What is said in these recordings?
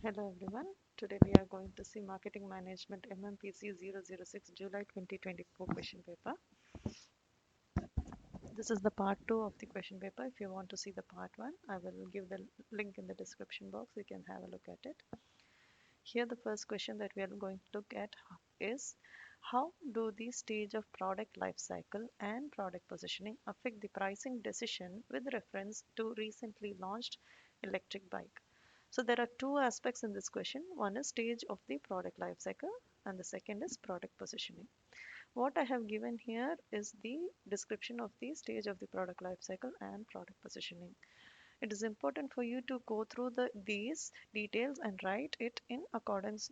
Hello everyone. Today we are going to see Marketing Management MMPC006 July 2024 question paper. This is the part 2 of the question paper. If you want to see the part 1, I will give the link in the description box. You can have a look at it. Here the first question that we are going to look at is how do the stage of product life cycle and product positioning affect the pricing decision with reference to recently launched electric bike? So there are two aspects in this question. One is stage of the product life cycle and the second is product positioning. What I have given here is the description of the stage of the product life cycle and product positioning. It is important for you to go through these details and write it in accordance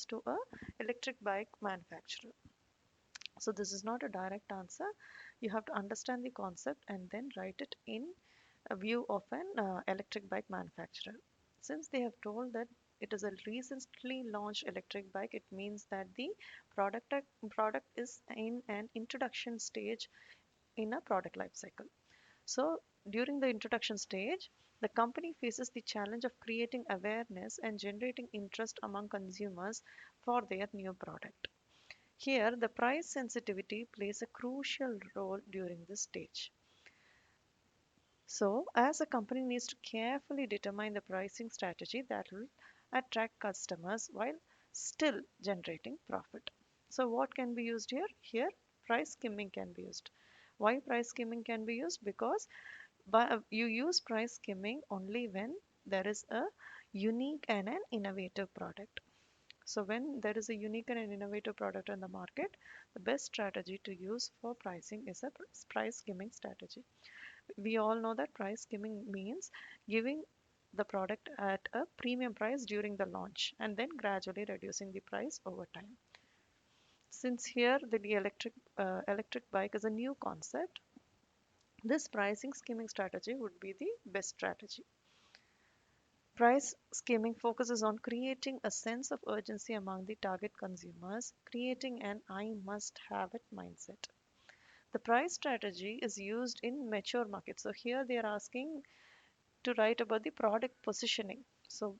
to a electric bike manufacturer. So this is not a direct answer. You have to understand the concept and then write it in a view of an electric bike manufacturer. Since they have told that it is a recently launched electric bike, it means that the product product is in an introduction stage in a product life cycle. So during the introduction stage, the company faces the challenge of creating awareness and generating interest among consumers for their new product. Here, the price sensitivity plays a crucial role during this stage. So, as a company needs to carefully determine the pricing strategy that will attract customers while still generating profit. So, what can be used here? Here, price skimming can be used. Why price skimming can be used? Because you use price skimming only when there is a unique and an innovative product. So when there is a unique and an innovative product in the market, the best strategy to use for pricing is a price skimming strategy. We all know that price skimming means giving the product at a premium price during the launch and then gradually reducing the price over time. Since here the electric bike is a new concept, this pricing skimming strategy would be the best strategy. Price skimming focuses on creating a sense of urgency among the target consumers, creating an I must have it mindset. The price strategy is used in mature markets. So here they are asking to write about the product positioning. So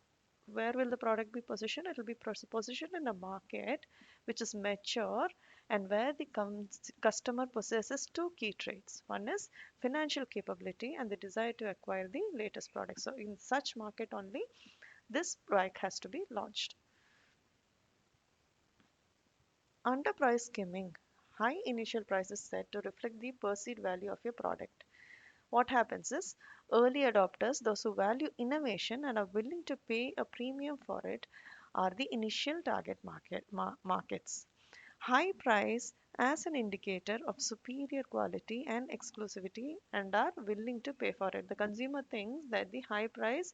where will the product be positioned? It will be positioned in a market which is mature and where the customer possesses two key traits. One is financial capability and the desire to acquire the latest product. So in such market only, this bike has to be launched. Under price skimming, high initial price is set to reflect the perceived value of your product. What happens is early adopters, those who value innovation and are willing to pay a premium for it, are the initial target markets. High price as an indicator of superior quality and exclusivity and are willing to pay for it. The consumer thinks that the high price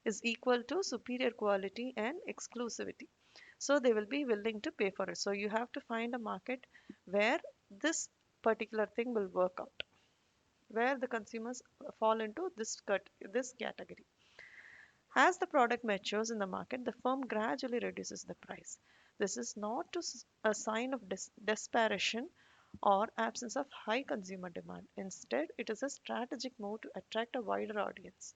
is equal to superior quality and exclusivity. So they will be willing to pay for it. So you have to find a market where this particular thing will work out, where the consumers fall into this category. As the product matures in the market, the firm gradually reduces the price. This is not a sign of desperation or absence of high consumer demand. Instead, it is a strategic move to attract a wider audience.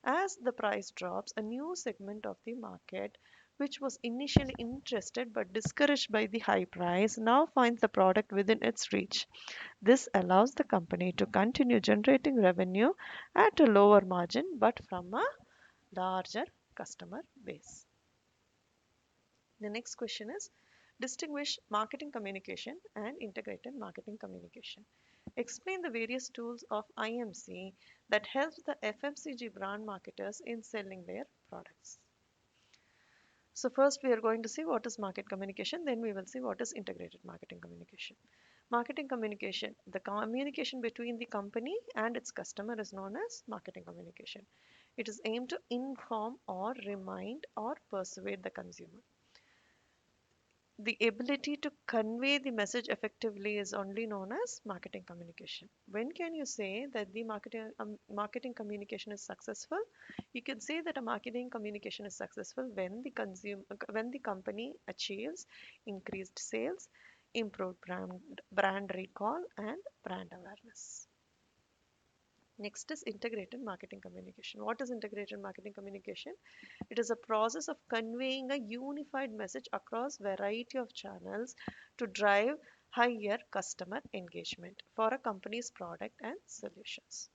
As the price drops, a new segment of the market, which was initially interested but discouraged by the high price, now finds the product within its reach. This allows the company to continue generating revenue at a lower margin but from a larger customer base. The next question is distinguish marketing communication and integrated marketing communication. Explain the various tools of IMC that helps the FMCG brand marketers in selling their products. So first we are going to see what is market communication, then we will see what is integrated marketing communication. Marketing communication, the communication between the company and its customer is known as marketing communication. It is aimed to inform or remind or persuade the consumer. The ability to convey the message effectively is only known as marketing communication. When can you say that the marketing communication is successful? You can say that a marketing communication is successful when when the company achieves increased sales, improved brand recall, and brand awareness. Next is integrated marketing communication. What is integrated marketing communication? It is a process of conveying a unified message across variety of channels to drive higher customer engagement for a company's product and solutions.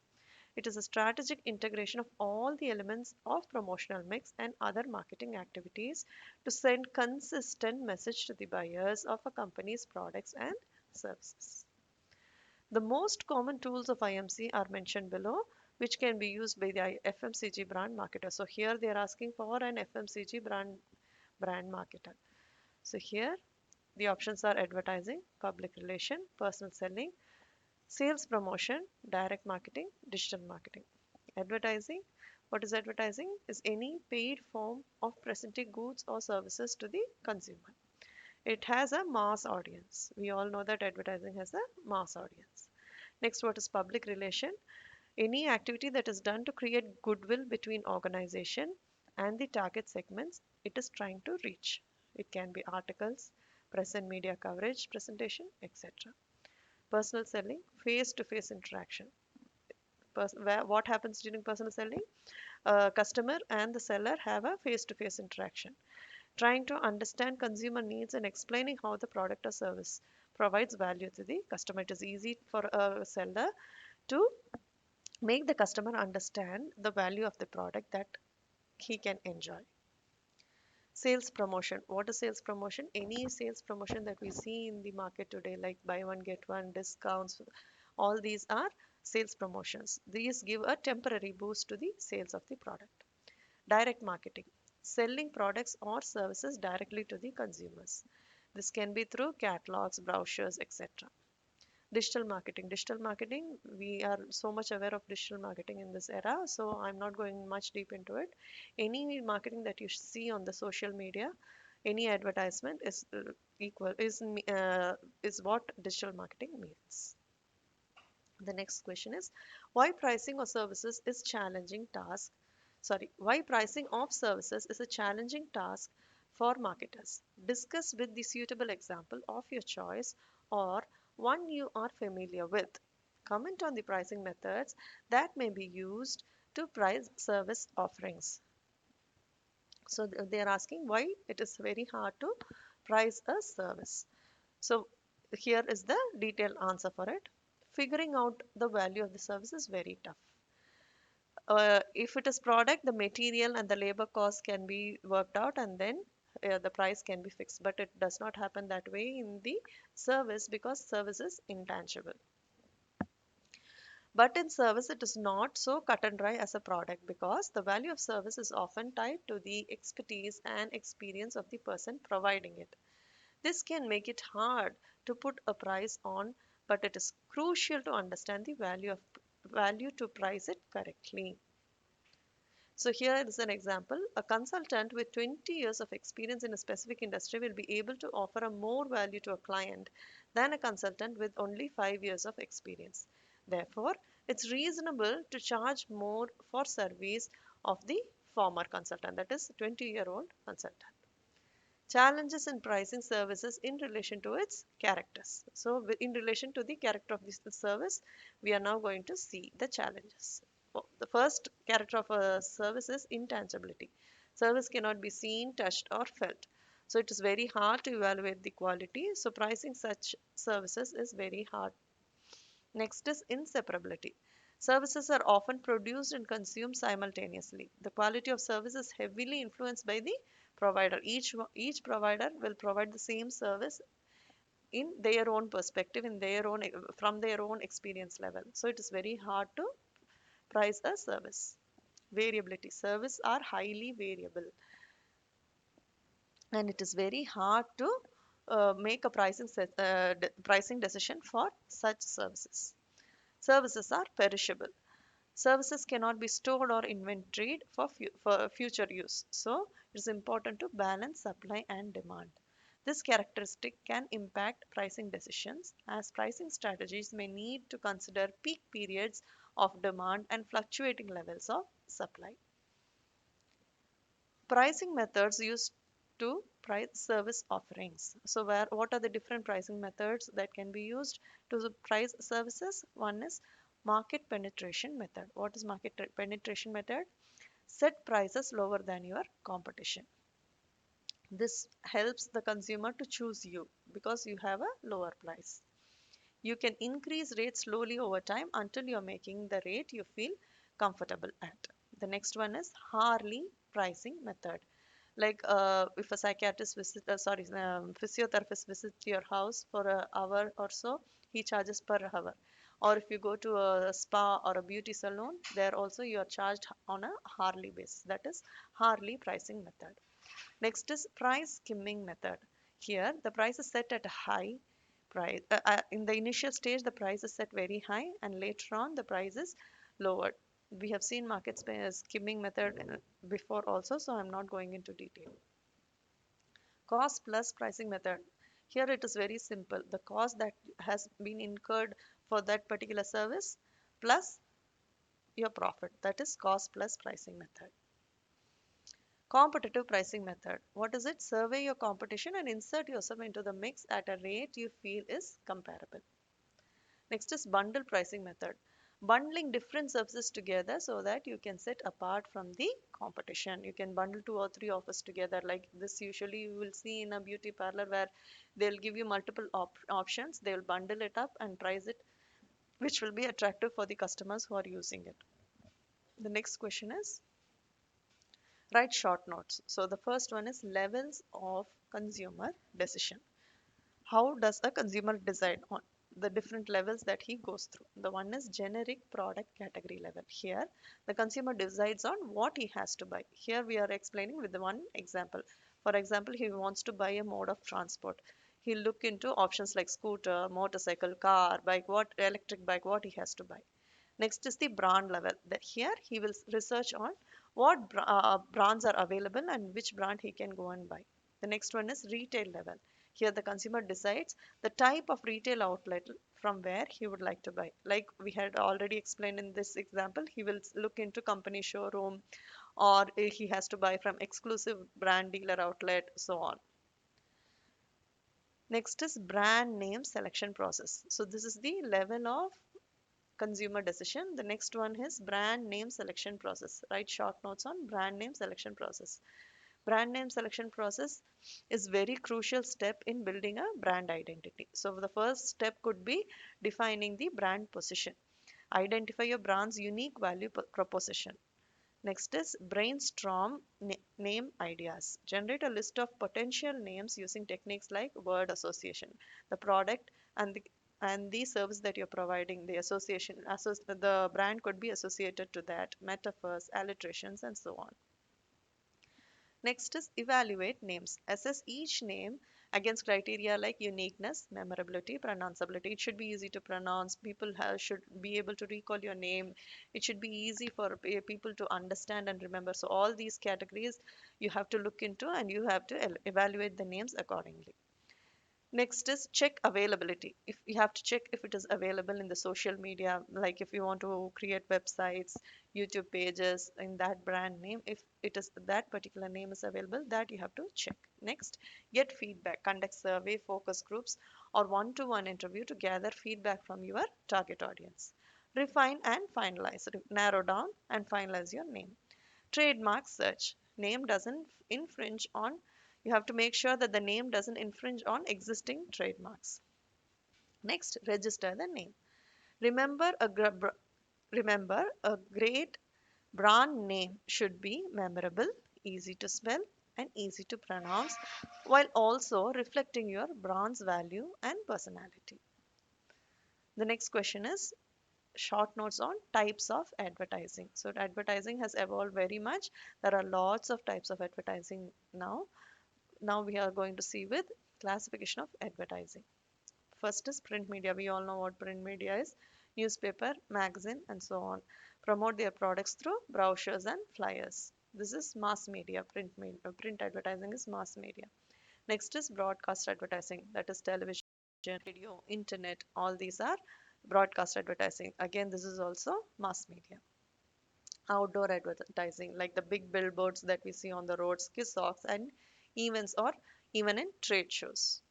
It is a strategic integration of all the elements of promotional mix and other marketing activities to send consistent message to the buyers of a company's products and services. The most common tools of IMC are mentioned below, which can be used by the FMCG brand marketer. So here they are asking for an FMCG brand marketer. So here the options are advertising, public relation, personal selling, sales promotion, direct marketing, digital marketing. Advertising. What is advertising? Is any paid form of presenting goods or services to the consumer. It has a mass audience. We all know that advertising has a mass audience. Next, what is public relation? Any activity that is done to create goodwill between organization and the target segments it is trying to reach. It can be articles, press and media coverage, presentation, etc. Personal selling, face-to-face interaction. What happens during personal selling? Customer and the seller have a face-to-face interaction, trying to understand consumer needs and explaining how the product or service provides value to the customer. It is easy for a seller to make the customer understand the value of the product that he can enjoy. Sales promotion. What is sales promotion? Any sales promotion that we see in the market today, like buy one, get one, discounts, all these are sales promotions. These give a temporary boost to the sales of the product. Direct marketing. Selling products or services directly to the consumers. This can be through catalogs, brochures, etc. Digital marketing. Digital marketing, we are so much aware of digital marketing in this era, so I'm not going much deep into it. Any marketing that you see on the social media, any advertisement is equal is what digital marketing means. The next question is why pricing of services is challenging task. Sorry, why pricing of services is a challenging task for marketers. Discuss with the suitable example of your choice or one you are familiar with. Comment on the pricing methods that may be used to price service offerings. So they are asking why it is very hard to price a service. So here is the detailed answer for it. Figuring out the value of the service is very tough. If it is product, the material and the labor cost can be worked out and then the price can be fixed. But it does not happen that way in the service because service is intangible. But in service, it is not so cut and dry as a product because the value of service is often tied to the expertise and experience of the person providing it. This can make it hard to put a price on, but it is crucial to understand the value to price it correctly. So here is an example. A consultant with 20 years of experience in a specific industry will be able to offer a more value to a client than a consultant with only 5 years of experience. Therefore, it's reasonable to charge more for service of the former consultant, that is 20-year-old consultant. Challenges in pricing services in relation to its characters. So in relation to the character of this service, we are now going to see the challenges. The first character of a service is intangibility. Service cannot be seen, touched, or felt. So it is very hard to evaluate the quality. So pricing such services is very hard. Next is inseparability. Services are often produced and consumed simultaneously. The quality of service is heavily influenced by the provider. Each provider will provide the same service in their own perspective, in their own from their own experience level. So it is very hard to price a service. Variability. Service are highly variable, and it is very hard to make a pricing decision for such services. Services are perishable. Services cannot be stored or inventoried for future use. So it's important to balance supply and demand. This characteristic can impact pricing decisions as pricing strategies may need to consider peak periods of demand and fluctuating levels of supply. Pricing methods used to price service offerings. So what are the different pricing methods that can be used to price services? One is Market penetration method. What is penetration method? Set prices lower than your competition. This helps the consumer to choose you because you have a lower price. You can increase rates slowly over time until you're making the rate you feel comfortable at. The next one is Harley pricing method. Like if a psychiatrist physiotherapist visits your house for an hour or so, he charges per hour. Or if you go to a spa or a beauty salon, there also you are charged on a Harley basis. That is Harley pricing method. Next is price skimming method. Here, the price is set at a high price. In the initial stage, the price is set very high, and later on, the price is lowered. We have seen skimming method before also, so I'm not going into detail. Cost plus pricing method. Here it is very simple. The cost that has been incurred for that particular service plus your profit. That is cost plus pricing method. Competitive pricing method. What is it? Survey your competition and insert yourself into the mix at a rate you feel is comparable. Next is bundle pricing method. Bundling different services together so that you can set apart from the competition. You can bundle 2 or 3 offers together. Like this, usually you will see in a beauty parlor where they'll give you multiple options. They will bundle it up and price it, which will be attractive for the customers who are using it. The next question is write short notes. So the first one is levels of consumer decision. How does a consumer decide on the different levels that he goes through? The one is generic product category level. Here, the consumer decides on what he has to buy. Here we are explaining with the one example. For example, he wants to buy a mode of transport. He'll look into options like scooter, motorcycle, car, bike, what electric bike, what he has to buy. Next is the brand level. That here he will research on what brands are available and which brand he can go and buy. The next one is retail level. Here the consumer decides the type of retail outlet from where he would like to buy. Like we had already explained in this example, he will look into company showroom or he has to buy from exclusive brand dealer outlet, so on. Next is brand name selection process. So this is the level of consumer decision. The next one is brand name selection process. Write short notes on brand name selection process. Brand name selection process is very crucial step in building a brand identity. So the first step could be defining the brand position. Identify your brand's unique value proposition. Next is brainstorm name ideas. Generate a list of potential names using techniques like word association. The product and the service that you're providing, the the brand could be associated to that, metaphors, alliterations, and so on. Next is evaluate names. Assess each name against criteria like uniqueness, memorability, pronounceability. It should be easy to pronounce. People should be able to recall your name. It should be easy for people to understand and remember. So all these categories you have to look into and you have to evaluate the names accordingly. Next is check availability. If you have to check if it is available in the social media, like if you want to create websites, YouTube pages in that brand name, if it is that particular name is available, that you have to check. Next, get feedback. Conduct survey, focus groups, or one-to-one interview to gather feedback from your target audience. Refine and finalize. Narrow down and finalize your name. Trademark search. Name doesn't infringe on, you have to make sure that the name doesn't infringe on existing trademarks. Next, register the name. Remember remember a great brand name should be memorable, easy to spell, and easy to pronounce, while also reflecting your brand's value and personality. The next question is short notes on types of advertising. So advertising has evolved very much. There are lots of types of advertising now. Now we are going to see with classification of advertising. First is print media. We all know what print media is. Newspaper, magazine, and so on. Promote their products through brochures and flyers. This is mass media. Print advertising is mass media. Next is broadcast advertising. That is television, radio, internet. All these are broadcast advertising. Again, this is also mass media. Outdoor advertising, like the big billboards that we see on the roads, kiosks, and events, or even in trade shows.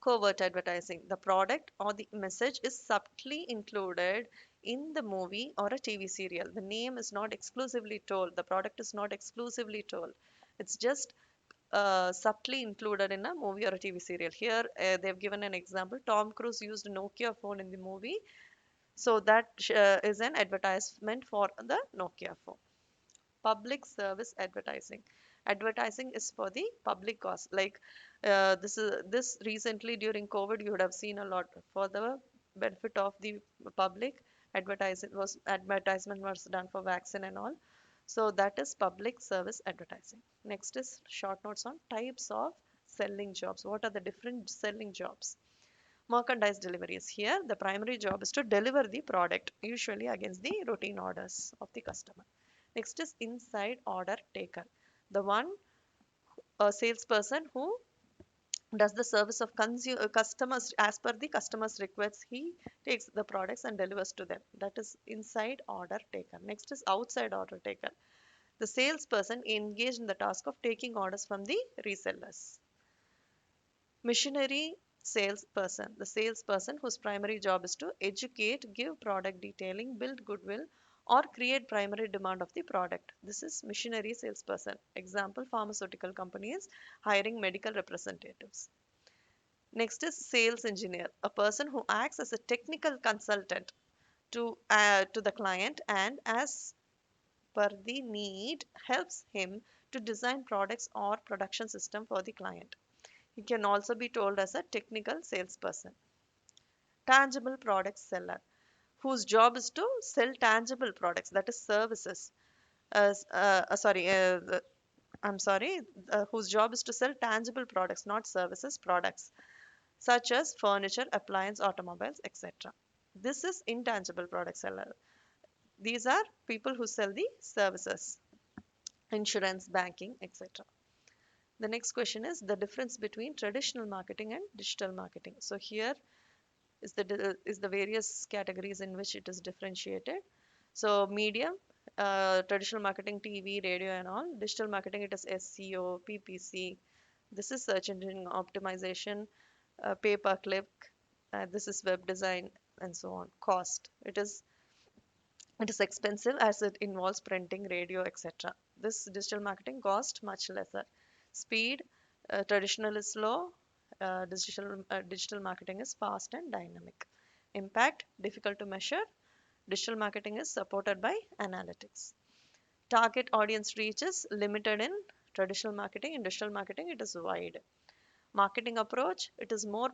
Covert advertising, the product or the message is subtly included in the movie or a TV serial. The name is not exclusively told, the product is not exclusively told. It's just subtly included in a movie or a TV serial. Here, they've given an example. Tom Cruise used Nokia phone in the movie, so that is an advertisement for the Nokia phone. Public service advertising. Advertising is for the public cause. Like this recently during COVID, you would have seen a lot for the benefit of the public. Advertisement was done for vaccine and all. So that is public service advertising. Next is short notes on types of selling jobs. What are the different selling jobs? Merchandise deliveries. Here, the primary job is to deliver the product, usually against the routine orders of the customer. Next is inside order taker. The one, a salesperson who does the service of customers as per the customer's requests. He takes the products and delivers to them. That is inside order taker. Next is outside order taker. The salesperson engaged in the task of taking orders from the resellers. Missionary salesperson, the salesperson whose primary job is to educate, give product detailing, build goodwill, or create primary demand of the product. This is missionary salesperson. Example, pharmaceutical companies hiring medical representatives. Next is sales engineer, a person who acts as a technical consultant to the client, and as per the need helps him to design products or production system for the client. He can also be told as a technical salesperson. Tangible product seller, whose job is to sell tangible products, that is services. Sorry, I'm sorry, whose job is to sell tangible products, not services, products, such as furniture, appliance, automobiles, etc. This is intangible product seller. These are people who sell the services, insurance, banking, etc. The next question is the difference between traditional marketing and digital marketing. So here is the various categories in which it is differentiated. So media, traditional marketing, TV, radio, and all. Digital marketing, it is SEO, PPC. This is search engine optimization, pay per click. This is web design, and so on. Cost. It is expensive as it involves printing, radio, etc. This digital marketing cost much lesser. Speed, traditional is slow. Digital marketing is fast and dynamic. Impact, difficult to measure. Digital marketing is supported by analytics. Target audience reach is limited in traditional marketing. In digital marketing, it is wide. Marketing approach, it is more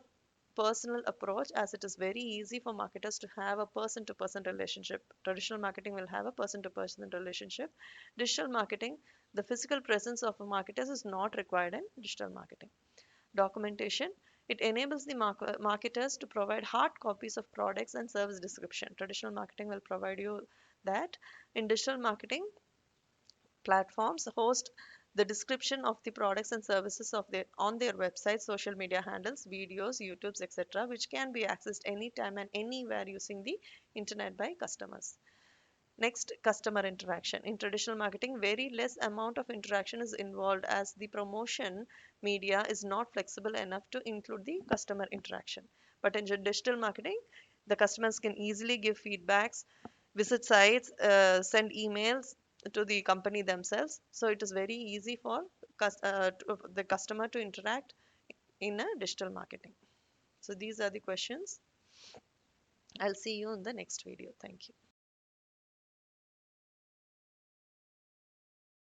personal approach, as it is very easy for marketers to have a person to person relationship. Traditional marketing will have a person to person relationship. Digital marketing, the physical presence of a marketers is not required in digital marketing. Documentation, it enables the marketers to provide hard copies of products and service description. Traditional marketing will provide you that. In digital marketing, platforms host the description of the products and services of their on their websites, social media handles, videos, YouTubes, etc., which can be accessed anytime and anywhere using the internet by customers. Next, customer interaction. In traditional marketing, very less amount of interaction is involved, as the promotion media is not flexible enough to include the customer interaction. But in digital marketing, the customers can easily give feedbacks, visit sites, send emails to the company themselves. So it is very easy for the customer to interact in a digital marketing. So these are the questions. I'll see you in the next video. Thank you.